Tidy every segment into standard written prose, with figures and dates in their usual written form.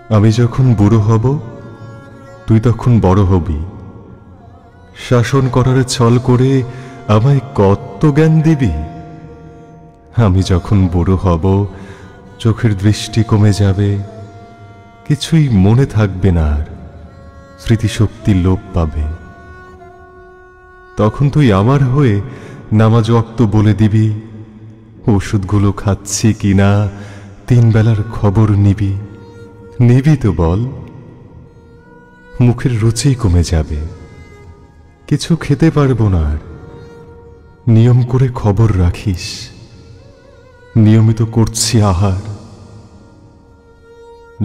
আমি যখন বুড়ো হব তুই তখন বড় হবি, শাসন করার ছল করে আমায় কত জ্ঞান দিবি। আমি যখন বুড়ো হব চোখের দৃষ্টি কমে যাবে, কিছুই মনে থাকবে না, আর স্মৃতিশক্তি লোপ পাবে। তখন তুই আমার হয়ে নামাজ ওয়াক্ত বলে দিবি, ওষুধগুলো খাচ্ছি কিনা 3 বেলার খবর নিবি। নিবি তো বল? মুখের রুচি কমে যাবে, কিছু খেতে পারবো না আর। নিয়ম করে খবর রাখিস, নিয়মিত করছি আহার।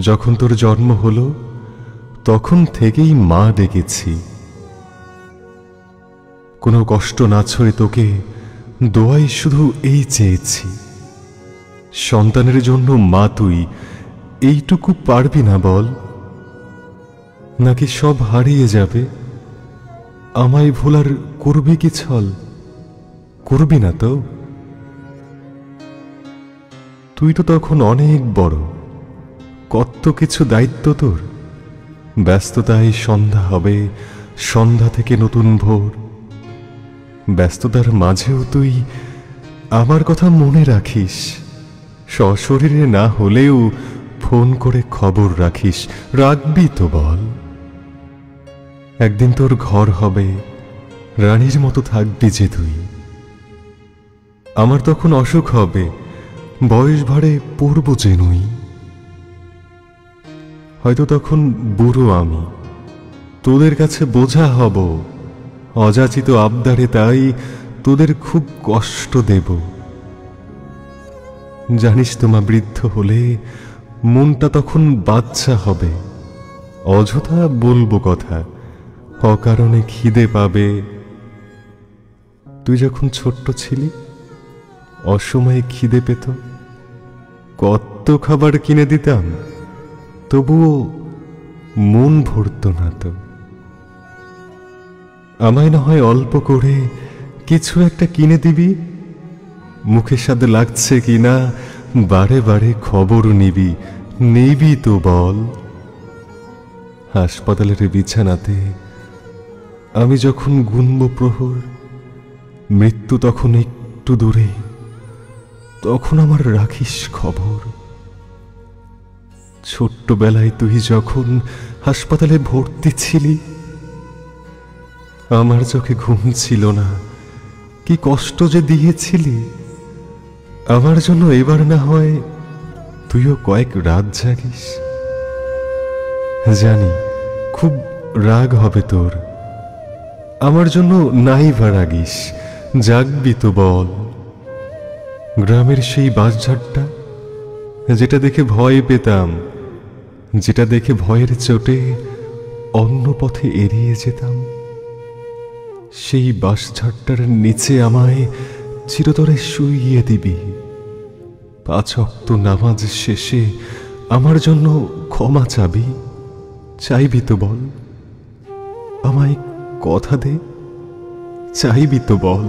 যখন তোর জন্ম হলো তখন থেকেই মা ডেকেছি, কোনো কষ্ট না ছড়ে তোকে দোয়াই শুধু এই চেয়েছি। সন্তানের জন্য মা তুই এইটুকু পারবি না বল? নাকি সব হারিয়ে যাবে? আমায় ভোলার করবি কি ছল? করবি না তো? তুই তো তখন অনেক বড়, কত কিছু দায়িত্ব তোর। ব্যস্ততায় সন্ধ্যা হবে, সন্ধ্যা থেকে নতুন ভোর। ব্যস্ততার মাঝেও তুই আমার কথা মনে রাখিস, সশরীরে না হলেও ফোন করে খবর রাখিস। রাখবি তো বল? একদিন তোর ঘর হবে, রানীর মতো থাকবি যে তুই। আমার তখন অসুখ হবে, বয়স ভারে পড়ব যে নুই। হয়তো তখন বুড়ো আমি, তোদের কাছে বোঝা হব। অযাচিত আবদারে তাই তোদের খুব কষ্ট দেব। জানিস তো মা, বৃদ্ধ হলে মনটা তখন বাচ্চা হবে। অযথা বলবো কথা, অকারণে খিদে পাবে। তুই যখন ছোট্ট ছিলি, অসময়ে খিদে পেত, কত খাবার কিনে দিতাম, তবুও মন ভরত না তো। আমায় না হয় অল্প করে কিছু একটা কিনে দিবি, মুখের স্বাদ লাগছে কিনা বারে বারে খবর নিবি। নিবি তো বল? হাসপাতালের বিছানাতে আমি যখন গুনব প্রহর, মৃত্যু তখন একটু দূরে, তখন আমার রাখিস খবর। ছোট্টবেলায় তুই যখন হাসপাতালে ভর্তি ছিলি, আমার চোখে ঘুম ছিল না, কি কষ্ট যে দিয়েছিলি। আমার জন্য এবার না হয় তুইও কয়েক রাত জাগিস। জানি খুব রাগ হবে তোর, আমার জন্য নাই বা রাগিস। জাগবি তো বল? গ্রামের সেই বাঁশঝাড়টা, যেটা দেখে ভয় পেতাম, যেটা দেখে ভয়ের চোটে অন্য পথে এড়িয়ে যেতাম, সেই বাঁশঝাড়টার নিচে আমায় চিরতরে শুইয়ে দিবি। 5 ওয়াক্ত নামাজ শেষে আমার জন্য ক্ষমা চাবি। চাইবি তো বল? আমায় কথা দে, চাইবি তো বল?